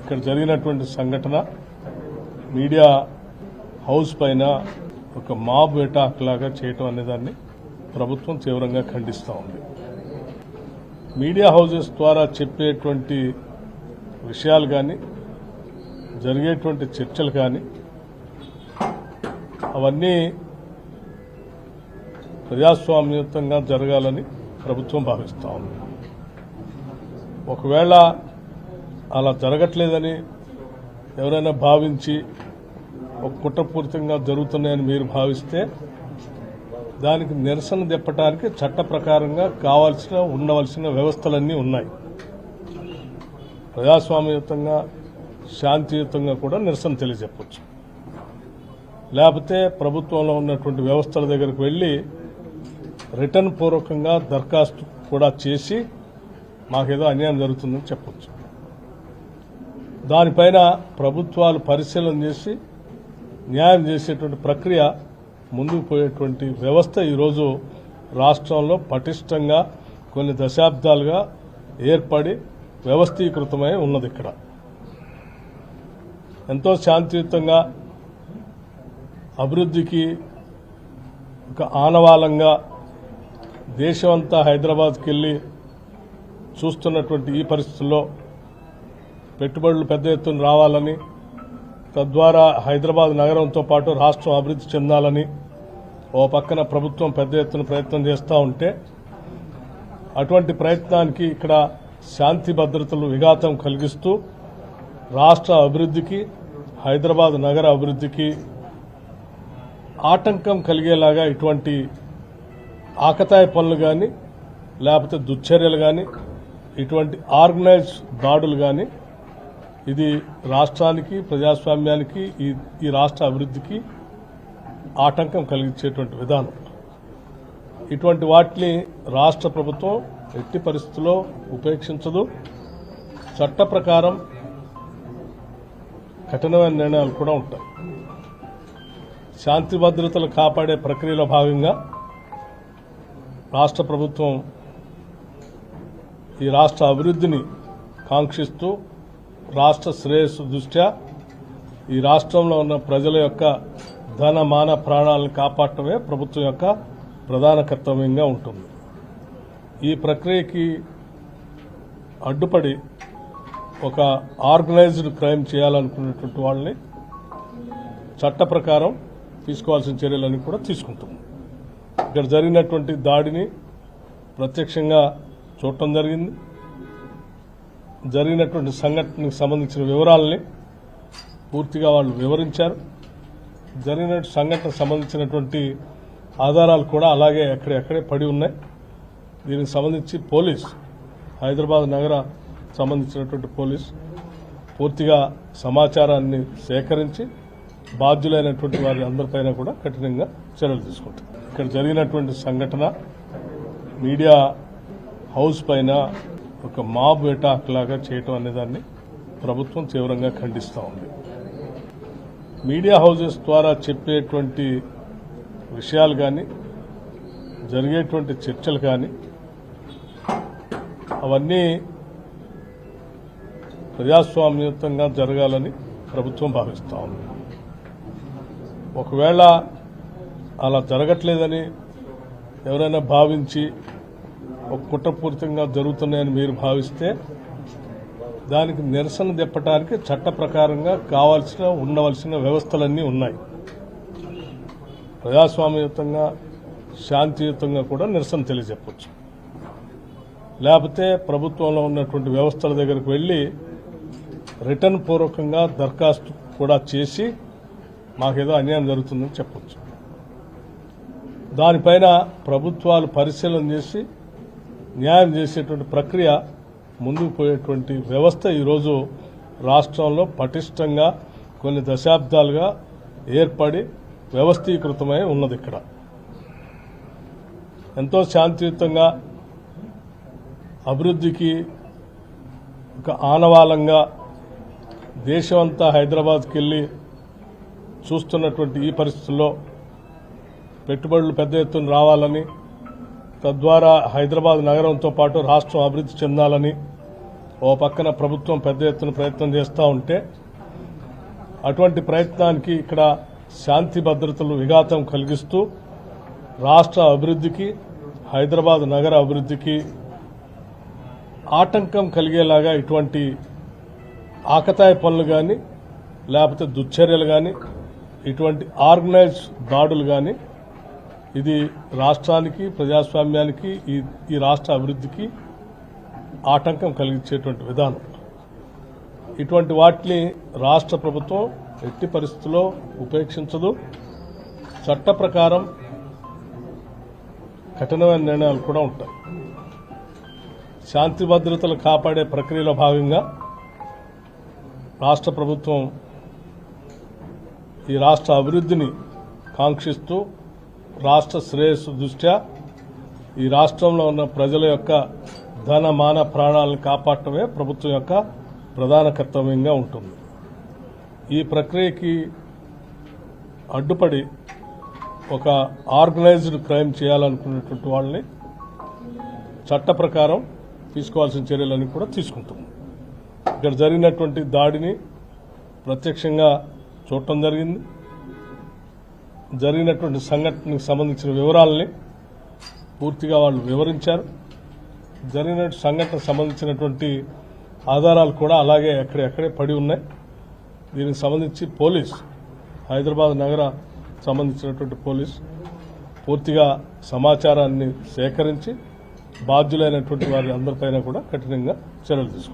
ఇక్కడ జరిగినటువంటి సంఘటన మీడియా హౌస్ పైన ఒక మాబ్ అటాక్ లాగా చేయటం అనేదాన్ని ప్రభుత్వం తీవ్రంగా ఖండిస్తూ ఉంది. మీడియా హౌసెస్ ద్వారా చెప్పేటువంటి విషయాలు కానీ జరిగేటువంటి చర్చలు కానీ అవన్నీ ప్రజాస్వామ్యయుతంగా జరగాలని ప్రభుత్వం భావిస్తూ ఉంది. ఒకవేళ అలా జరగట్లేదని ఎవరైనా భావించి ఒక కుట్రపూరితంగా జరుగుతున్నాయని మీరు భావిస్తే దానికి నిరసన తెప్పడానికి చట్ట ప్రకారంగా ఉండవలసిన వ్యవస్థలన్నీ ఉన్నాయి. ప్రజాస్వామ్యయుతంగా శాంతియుతంగా కూడా నిరసన తెలియజెప్పచ్చు. లేకపోతే ప్రభుత్వంలో ఉన్నటువంటి వ్యవస్థల దగ్గరకు వెళ్లి రిటర్న్ పూర్వకంగా దరఖాస్తు కూడా చేసి మాకేదో అన్యాయం జరుగుతుందని చెప్పొచ్చు. దానిపైన ప్రభుత్వాలు పరిశీలన చేసి న్యాయం చేసేటువంటి ప్రక్రియ ముందుకు పోయేటువంటి వ్యవస్థ ఈరోజు రాష్ట్రంలో పటిష్టంగా కొన్ని దశాబ్దాలుగా ఏర్పడి వ్యవస్థీకృతమై ఉన్నది. ఇక్కడ ఎంతో శాంతియుతంగా అభివృద్ధికి ఒక ఆనవాళంగా దేశమంతా హైదరాబాద్కి వెళ్లి చూస్తున్నటువంటి ఈ పరిస్థితుల్లో పెట్టుబడులు పెద్ద ఎత్తున రావాలని, తద్వారా హైదరాబాద్ నగరంతో పాటు రాష్ట్రం అభివృద్ధి చెందాలని ఓ పక్కన ప్రభుత్వం పెద్ద ఎత్తున ప్రయత్నం చేస్తూ ఉంటే, అటువంటి ప్రయత్నానికి ఇక్కడ శాంతి భద్రతలు విఘాతం కలిగిస్తూ రాష్ట్ర అభివృద్ధికి, హైదరాబాద్ నగర అభివృద్ధికి ఆటంకం కలిగేలాగా ఇటువంటి ఆకతాయ పనులు కానీ లేకపోతే దుశ్చర్యలు కానీ ఇటువంటి ఆర్గనైజ్ దాడులు కానీ ఇది రాష్ట్రానికి, ప్రజాస్వామ్యానికి, ఈ రాష్ట్ర అభివృద్ధికి ఆటంకం కలిగించేటువంటి విధానం. ఇటువంటి వాటిని రాష్ట్ర ప్రభుత్వం ఎట్టి పరిస్థితుల్లో ఉపేక్షించదు. చట్ట ప్రకారం కఠినమైన నిర్ణయాలు కూడా ఉంటాయి. శాంతి భద్రతలు కాపాడే ప్రక్రియలో భాగంగా రాష్ట్ర ప్రభుత్వం ఈ రాష్ట్ర అభివృద్ధిని కాంక్షిస్తూ రాష్ట్ర శ్రేయస్సు దృష్ట్యా ఈ రాష్ట్రంలో ఉన్న ప్రజల యొక్క ధన మాన ప్రాణాలను కాపాడటమే ప్రభుత్వం యొక్క ప్రధాన కర్తవ్యంగా ఉంటుంది. ఈ ప్రక్రియకి అడ్డుపడి ఒక ఆర్గనైజ్డ్ క్రైమ్ చేయాలనుకున్నటువంటి వాళ్ళని చట్ట ప్రకారం తీసుకోవాల్సిన చర్యలన్నీ కూడా తీసుకుంటుంది. ఇక్కడ జరిగినటువంటి దాడిని ప్రత్యక్షంగా చూడటం జరిగింది. జరిగినటువంటి సంఘటనకు సంబంధించిన వివరాలని పూర్తిగా వాళ్ళు వివరించారు. జరిగిన సంఘటనకు సంబంధించినటువంటి ఆధారాలు కూడా అలాగే ఎక్కడెక్కడే పడి ఉన్నాయి. దీనికి సంబంధించి పోలీస్, హైదరాబాద్ నగర సంబంధించినటువంటి పోలీస్ పూర్తిగా సమాచారాన్ని సేకరించి బాధ్యులైనటువంటి వారి అందరిపైన కూడా కఠినంగా చర్యలు తీసుకుంటారు. ఇక్కడ జరిగినటువంటి సంఘటన మీడియా హౌస్ పైన ఒక మాబ్ అటాక్ లాగా చేయటం అనేదాన్ని ప్రభుత్వం తీవ్రంగా ఖండిస్తూ ఉంది. మీడియా హౌసెస్ ద్వారా చెప్పేటువంటి విషయాలు కానీ జరిగేటువంటి చర్చలు కానీ అవన్నీ ప్రజాస్వామ్యయుతంగా జరగాలని ప్రభుత్వం భావిస్తూ ఉంది. ఒకవేళ అలా జరగట్లేదని ఎవరైనా భావించి ఒక కుట్రపూరితంగా జరుగుతున్నాయని మీరు భావిస్తే దానికి నిరసన తెప్పడానికి చట్ట ప్రకారంగా ఉండవలసిన వ్యవస్థలన్నీ ఉన్నాయి. ప్రజాస్వామ్యయుతంగా శాంతియుతంగా కూడా నిరసన తెలియజెప్పచ్చు. లేకపోతే ప్రభుత్వంలో ఉన్నటువంటి వ్యవస్థల దగ్గరకు వెళ్లి రిటర్న్ పూర్వకంగా దరఖాస్తు కూడా చేసి మాకేదో అన్యాయం జరుగుతుందని చెప్పొచ్చు. దానిపైన ప్రభుత్వాలు పరిశీలన చేసి న్యాయం చేసేటువంటి ప్రక్రియ ముందుకు పోయేటువంటి వ్యవస్థ ఈరోజు రాష్ట్రంలో పటిష్టంగా కొన్ని దశాబ్దాలుగా ఏర్పడి వ్యవస్థీకృతమై ఉన్నది. ఇక్కడ ఎంతో శాంతియుతంగా అభివృద్ధికి ఒక ఆనవాళంగా దేశమంతా హైదరాబాద్కి వెళ్లి చూస్తున్నటువంటి ఈ పరిస్థితుల్లో పెట్టుబడులు పెద్ద ఎత్తున రావాలని, తద్వారా హైదరాబాద్ నగరంతో పాటు రాష్ట్రం అభివృద్ధి చెందాలని ఓ పక్కన ప్రభుత్వం పెద్ద ఎత్తున ప్రయత్నం చేస్తూ ఉంటే అటువంటి ప్రయత్నానికి ఇక్కడ శాంతి భద్రతలు విఘాతం కలిగిస్తూ రాష్ట్ర అభివృద్ధికి హైదరాబాద్ నగర అభివృద్ధికి ఆటంకం కలిగేలాగా ఇటువంటి ఆకతాయి పనులు కానీ లేకపోతే దుశ్చర్యలు కానీ ఇటువంటి ఆర్గనైజ్ దాడులు కానీ ఇది రాష్ట్రానికి ప్రజాస్వామ్యానికి ఈ రాష్ట్ర అభివృద్ధికి ఆటంకం కలిగించేటువంటి విధానం. ఇటువంటి వాటిని రాష్ట్ర ప్రభుత్వం ఎట్టి పరిస్థితుల్లో ఉపేక్షించదు. చట్ట ప్రకారం కఠినమైన నిర్ణయాలు కూడా ఉంటాయి. శాంతి భద్రతలు కాపాడే ప్రక్రియలో భాగంగా రాష్ట్ర ప్రభుత్వం ఈ రాష్ట్ర అభివృద్ధిని కాంక్షిస్తూ రాష్ట్ర శ్రేయస్సు దృష్ట్యా ఈ రాష్ట్రంలో ఉన్న ప్రజల యొక్క ధన మాన ప్రాణాలను కాపాడటమే ప్రభుత్వం యొక్క ప్రధాన కర్తవ్యంగా ఉంటుంది. ఈ ప్రక్రియకి అడ్డుపడి ఒక ఆర్గనైజ్డ్ క్రైమ్ చేయాలనుకున్నటువంటి వాళ్ళని చట్ట ప్రకారం తీసుకోవాల్సిన చర్యలన్నీ కూడా తీసుకుంటాం. ఇక్కడ జరిగినటువంటి దాడిని ప్రత్యక్షంగా చూడటం జరిగింది. జరిగినటువంటి సంఘటనకు సంబంధించిన వివరాలని పూర్తిగా వాళ్ళు వివరించారు. జరిగిన సంఘటనకు సంబంధించినటువంటి ఆధారాలు కూడా అలాగే ఎక్కడెక్కడే పడి ఉన్నాయి. దీనికి సంబంధించి పోలీస్ హైదరాబాద్ నగర సంబంధించినటువంటి పోలీస్ పూర్తిగా సమాచారాన్ని సేకరించి బాధ్యులైనటువంటి వారి అందరిపైన కూడా కఠినంగా చర్యలు తీసుకుంటారు.